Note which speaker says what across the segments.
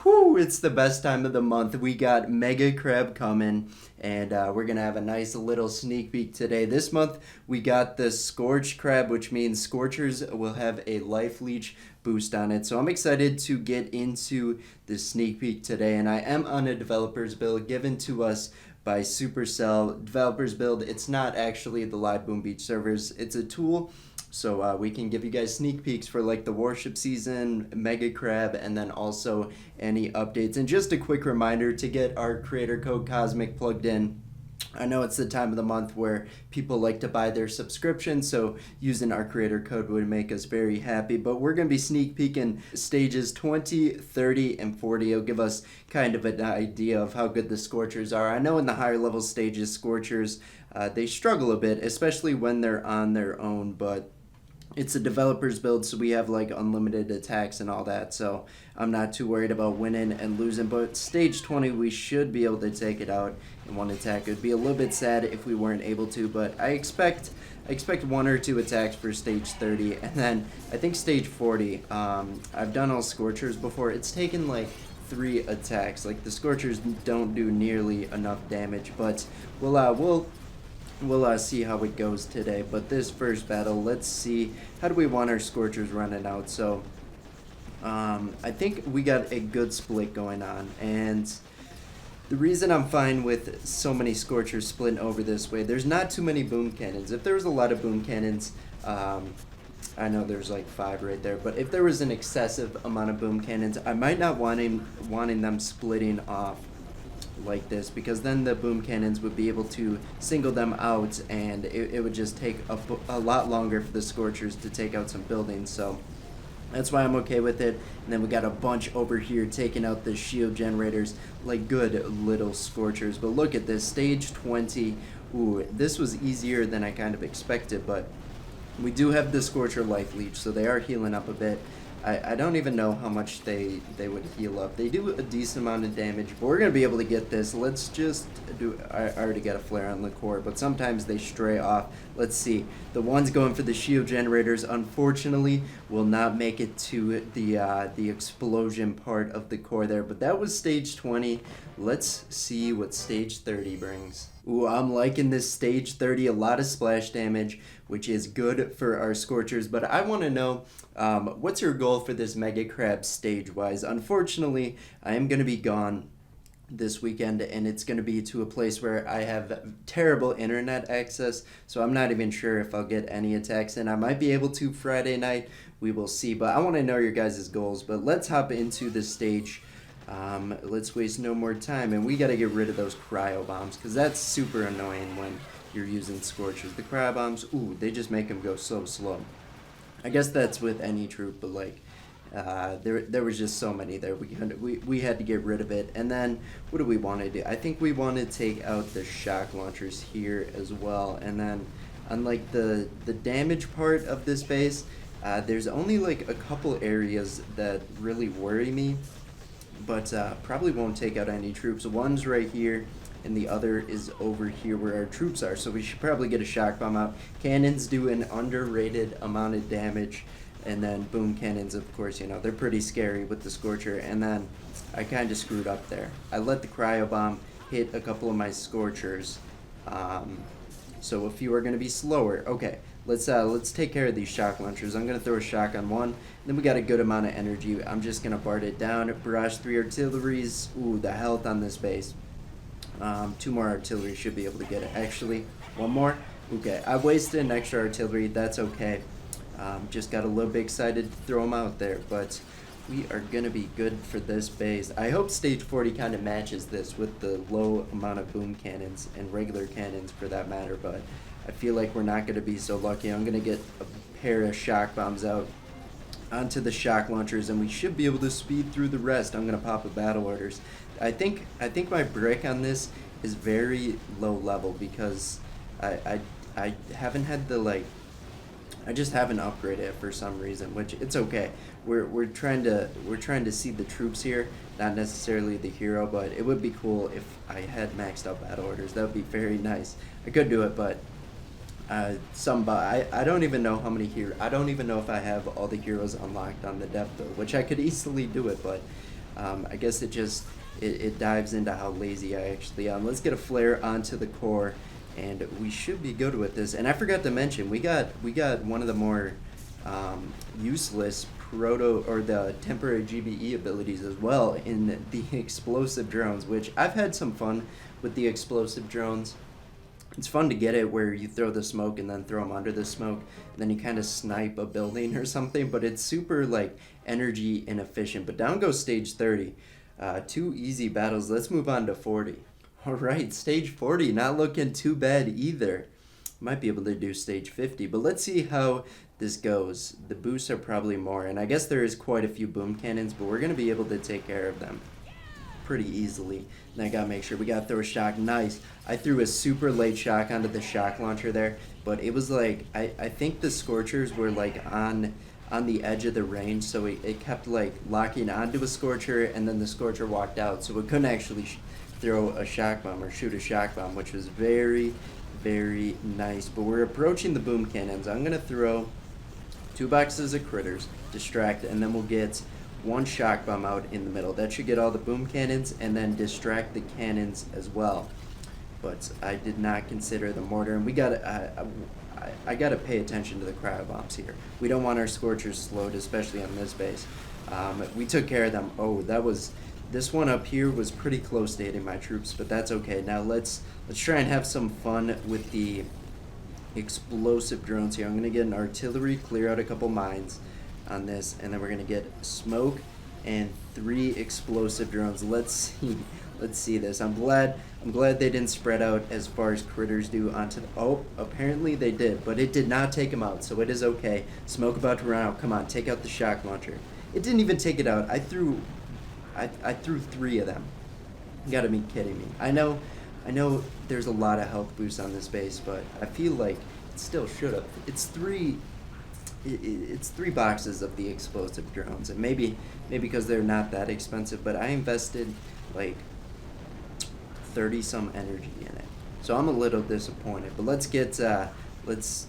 Speaker 1: Whew, it's the best time of the month. We got Mega Crab coming, and we're gonna have a nice little sneak peek today. This month, we got the Scorched Crab, which means Scorchers will have a Life Leech boost on it. So I'm excited to get into the sneak peek today, and I am on a developer's build given to us by Supercell. Developer's build, it's not actually the live Boom Beach servers, it's a tool. So we can give you guys sneak peeks for like the Warship season, Mega Crab, and then also any updates. And just a quick reminder to get our creator code Cosmic plugged in. I know it's the time of the month where people like to buy their subscription, so using our creator code would make us very happy. But we're going to be sneak peeking stages 20, 30, and 40. It'll give us kind of an idea of how good the Scorchers are. I know in the higher level stages, Scorchers, they struggle a bit, especially when they're on their own, but it's a developer's build, so we have like unlimited attacks and all that, so I'm not too worried about winning and losing. But stage 20, we should be able to take it out in one attack. It would be a little bit sad if we weren't able to, but I expect one or two attacks for stage 30, and then I think stage 40, I've done all Scorchers before. It's taken like 3 attacks. Like the Scorchers don't do nearly enough damage, but we'll see how it goes today. But this first battle, let's see, how do we want our Scorchers running out? So I think we got a good split going on, and the reason I'm fine with so many Scorchers splitting over this way, there's not too many boom cannons. If there was a lot of boom cannons, I know there's like 5 right there, but if there was an excessive amount of boom cannons, I might not wanting them splitting off like this, because then the boom cannons would be able to single them out, and it would just take a lot longer for the Scorchers to take out some buildings. So that's why I'm okay with it. And then we got a bunch over here taking out the shield generators like good little Scorchers. But look at this, stage 20. Ooh, this was easier than I kind of expected, but we do have the Scorcher Life Leech, so they are healing up a bit. I don't even know how much they would heal up. They do a decent amount of damage, but we're going to be able to get this. Let's just do... I already got a flare on the core, but sometimes they stray off. Let's see. The ones going for the shield generators, unfortunately, will not make it to the explosion part of the core there. But that was stage 20. Let's see what stage 30 brings. Ooh, I'm liking this stage 30. A lot of splash damage, which is good for our Scorchers. But I want to know, what's your goal for this Mega Crab stage-wise? Unfortunately, I am going to be gone this weekend, and it's going to be to a place where I have terrible internet access, so I'm not even sure if I'll get any attacks in. I might be able to Friday night. We will see, but I want to know your guys' goals. But let's hop into the stage. Let's waste no more time, and we got to get rid of those cryo bombs, because that's super annoying when you're using Scorchers. The cryo bombs, ooh, they just make them go so slow. I guess that's with any troop, but like there was just so many there. We had to get rid of it. And then what do we want to do? I think we want to take out the shock launchers here as well. And then on like the damage part of this base, there's only like a couple areas that really worry me, but probably won't take out any troops. One's right here, and the other is over here where our troops are, so we should probably get a shock bomb out. Cannons do an underrated amount of damage, and then boom cannons, of course, you know, they're pretty scary with the Scorcher. And then I kind of screwed up there. I let the cryo bomb hit a couple of my Scorchers, so a few are going to be slower. Okay, let's take care of these shock launchers. I'm going to throw a shock on one, then we got a good amount of energy. I'm just going to BART it down. Barrage 3 artilleries. Ooh, the health on this base. 2 more artillery should be able to get it. Actually, 1 more. Okay, I wasted an extra artillery. That's okay. Just got a little bit excited to throw them out there, but we are going to be good for this base. I hope stage 40 kind of matches this with the low amount of boom cannons and regular cannons for that matter, but I feel like we're not going to be so lucky. I'm going to get a pair of shock bombs out onto the shock launchers, and we should be able to speed through the rest. I'm going to pop a battle orders. I think my brick on this is very low level, because I haven't had the like, I just haven't upgraded it for some reason, which it's okay. We're trying to see the troops here, not necessarily the hero, but it would be cool if I had maxed out battle orders. That would be very nice. I could do it, but I don't even know how many I don't even know if I have all the heroes unlocked on the depth though, which I could easily do it, but I guess it dives into how lazy I actually am. Let's get a flare onto the core, and we should be good with this. And I forgot to mention, we got one of the more useless proto or the temporary GBE abilities as well in the explosive drones, which I've had some fun with the explosive drones. It's fun to get it where you throw the smoke and then throw them under the smoke, and then you kind of snipe a building or something, but it's super like energy inefficient. But down goes stage 30. 2 easy battles. Let's move on to 40. All right, stage 40, not looking too bad either. Might be able to do stage 50, but let's see how this goes. The boosts are probably more, and I guess there is quite a few boom cannons, but we're going to be able to take care of them pretty easily. And I gotta make sure we gotta throw a shock. Nice. I threw a super late shock onto the shock launcher there, but it was like I think the Scorchers were like on the edge of the range, so it kept like locking onto a Scorcher, and then the Scorcher walked out, so it couldn't actually throw a shock bomb or shoot a shock bomb, which was very, very nice. But we're approaching the boom cannons. I'm gonna throw 2 boxes of critters, distract, and then we'll get 1 shock bomb out in the middle. That should get all the boom cannons and then distract the cannons as well. But I did not consider the mortar, and we got I got to pay attention to the cryo bombs here. We don't want our Scorchers slowed, especially on this base. We took care of them. Oh, this one up here was pretty close to hitting my troops, but that's okay. Now let's try and have some fun with the explosive drones here. I'm gonna get an artillery, clear out a couple mines on this, and then we're gonna get smoke and 3 explosive drones. Let's see this. I'm glad they didn't spread out as far as critters do onto the, oh, apparently they did, but it did not take them out, so it is okay. Smoke about to run out. Come on, take out the shock launcher. It didn't even take it out. I threw 3 of them. You gotta be kidding me. I know there's a lot of health boosts on this base, but I feel like it still should have. It's 3 boxes of the explosive drones, and maybe because they're not that expensive, but I invested like 30 some energy in it, so I'm a little disappointed. But let's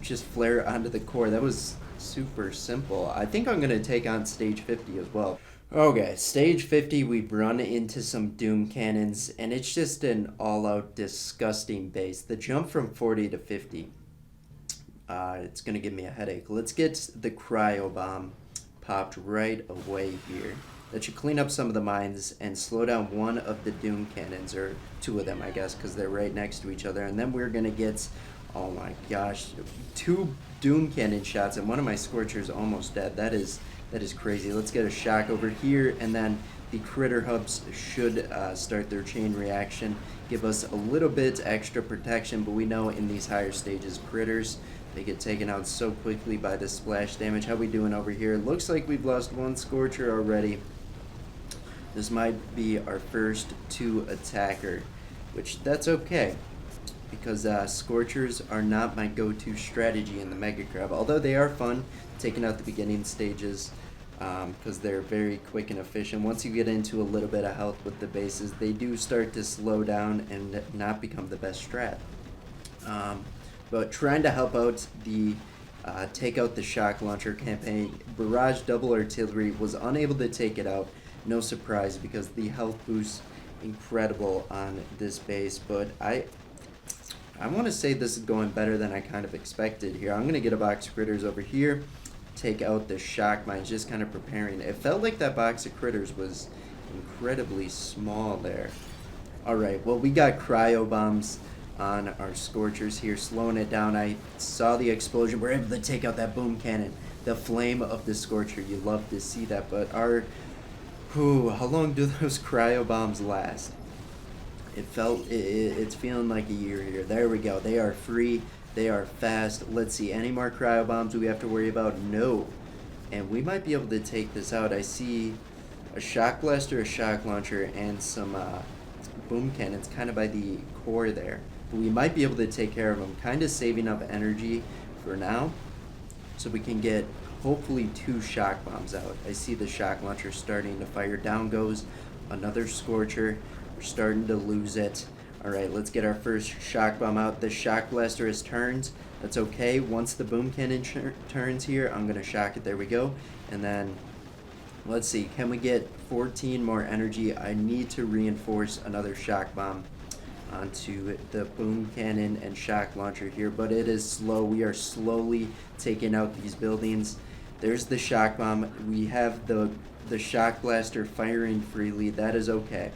Speaker 1: just flare onto the core. That was super simple. I think I'm gonna take on stage 50 as well. Okay, stage 50, we've run into some doom cannons, and it's just an all-out disgusting base. The jump from 40 to 50, it's going to give me a headache. Let's get the cryo bomb popped right away here. That should clean up some of the mines and slow down one of the doom cannons, or 2 of them, I guess, because they're right next to each other. And then we're going to get, oh my gosh, 2 doom cannon shots, and one of my Scorchers almost dead. That is crazy. Let's get a shock over here, and then the critter hubs should start their chain reaction, give us a little bit extra protection, but we know in these higher stages, critters, they get taken out so quickly by the splash damage. How we doing over here? Looks like we've lost 1 Scorcher already. This might be our first 2 attacker, which that's okay, because Scorchers are not my go-to strategy in the Mega Crab, although they are fun, taking out the beginning stages, because they're very quick and efficient. Once you get into a little bit of health with the bases, they do start to slow down and not become the best strat. But trying to help out the take out the shock launcher campaign, Barrage Double Artillery was unable to take it out. No surprise, because the health boost incredible on this base, but I want to say this is going better than I kind of expected here. I'm going to get a box of critters over here, take out the shock mines, just kind of preparing. It felt like that box of critters was incredibly small there. Alright, well, we got cryo bombs on our Scorchers here, slowing it down. I saw the explosion. We're able to take out that boom cannon. The flame of the Scorcher. You love to see that, but how long do those cryo bombs last? It's feeling like a year here. There we go. They are free. They are fast. Let's see. Any more cryo bombs we have to worry about? No. And we might be able to take this out. I see a shock blaster, a shock launcher, and some boom cannons kind of by the core there. But we might be able to take care of them. Kind of saving up energy for now, so we can get hopefully 2 shock bombs out. I see the shock launcher starting to fire. Down goes another Scorcher. We're starting to lose it. Alright, let's get our first shock bomb out. The shock blaster has turned. That's okay. Once the boom cannon turns here, I'm going to shock it. There we go. And then Let's see, can we get 14 more energy? I need to reinforce another shock bomb onto the boom cannon and shock launcher here, but it is slow. We are slowly taking out these buildings. There's the shock bomb. We have the shock blaster firing freely. That is okay.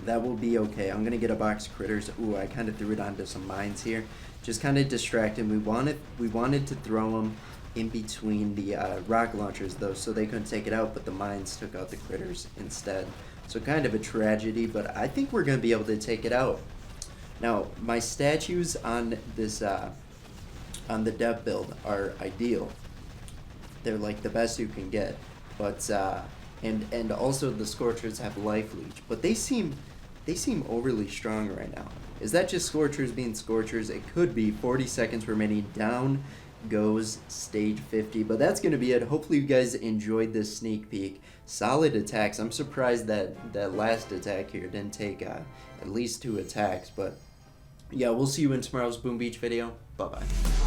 Speaker 1: That will be okay. I'm gonna get a box of critters. Ooh, I kind of threw it onto some mines here. Just kind of distracting. We wanted to throw them in between the rocket launchers though, so they couldn't take it out, but the mines took out the critters instead. So kind of a tragedy, but I think we're gonna be able to take it out. Now, my statues on this on the dev build are ideal. They're like the best you can get, but and also the Scorchers have life leech, but they seem overly strong right now. Is that just Scorchers being Scorchers? It could be. 40 seconds remaining. Down goes stage 50, but that's going to be it. Hopefully you guys enjoyed this sneak peek. Solid attacks. I'm surprised that last attack here didn't take at least 2 attacks, but yeah, we'll see you in tomorrow's Boom Beach video. Bye bye.